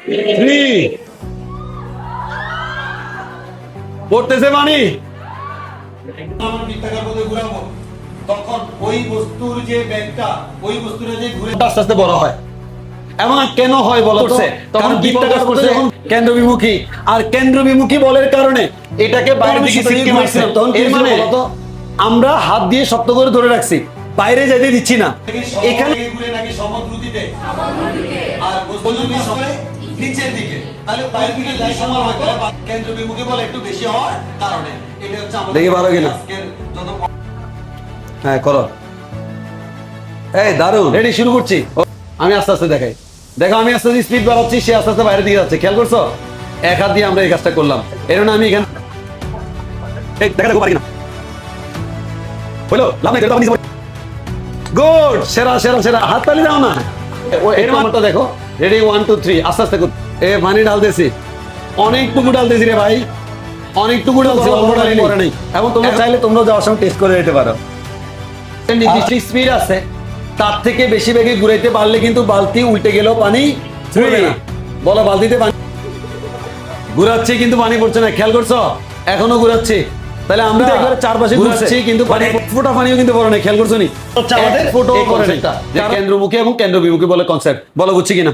3 পড়তেছে পানি। আমার বৃত্তাকার পথে ঘুরাবো, তখন ওই বস্তুর যে ব্যাগটা, ওই বস্তুটা যে ঘুরে আস্তে আস্তে বড় হয়। এমন কেন হয় বলো তো? তখন বৃত্তাকার পথে যখন কেন্দ্রবিমুখী, আর কেন্দ্রবিমুখী বলের কারণে এটাকে বাইরে দিকে ছিটকে মারছে। এর মানে আমরা হাত দিয়ে শক্ত করে ধরে রাখছি, বাইরে যেতে দিচ্ছি না। এখানে ঘুরে নাকি সমদ্রুতিতে, আর বস্তু যদি সরে নিচের দিকে, তাহলে বাইরের দিকে যাই সমান হয়, তাহলে কেন্দ্রবিমুখী বল একটু বেশি হওয়ার কারণে। এটা হচ্ছে আমাদের দেখি পারো কিনা। আজকের যত হ্যাঁ করো। এই দারুণ, রেডি, শুরু করছি। আমি আস্তে আস্তে দেখাই, দেখো আমি আস্তে আস্তে স্পিড বাড়াচ্ছি, সে আস্তে আস্তে বাইরের দিকে যাচ্ছে। খেয়াল করছো? এক হাত দিয়ে আমরা এই কাজটা করলাম। এর জন্য আমি এখানে দেখা দেখো পারি না, হইলো লাভ নাই। গুড, সেরা সেরা সেরা, হাত তালি দাও না। এর মানটা দেখো, রেডি 1 2 3, আস্তে আস্তে কর। এ পানি ঢালতেছি, অনেকটুকু ঢালতেছি রে ভাই, অনেকটুকু ঢালছি, অল্প ঢালি পরে নেই। এবং তোমরা চাইলে তোমরা যাওয়ার সময় টেস্ট করে যেতে পারো। নির্দিষ্ট স্পিড আছে, তার থেকে বেশি বেগে ঘুরাইতে পারলে কিন্তু বালতি উল্টে গেলেও পানি পড়বে না। বলো, বালতিতে পানি ঘুরাচ্ছি কিন্তু পানি পড়ছে না। খেয়াল করছো? এখনো ঘুরাচ্ছি। তাহলে আমরা একবারে চারপাশে ঘুরাচ্ছি কিন্তু পানি, ফোঁটা পানিও কিন্তু পড়ে না। খেয়াল করছো নি? আমাদের ফোঁটাও পড়ে না। কেন্দ্রমুখী এবং কেন্দ্রবিমুখী বলে কনসেপ্ট, বলো বুঝছি কিনা?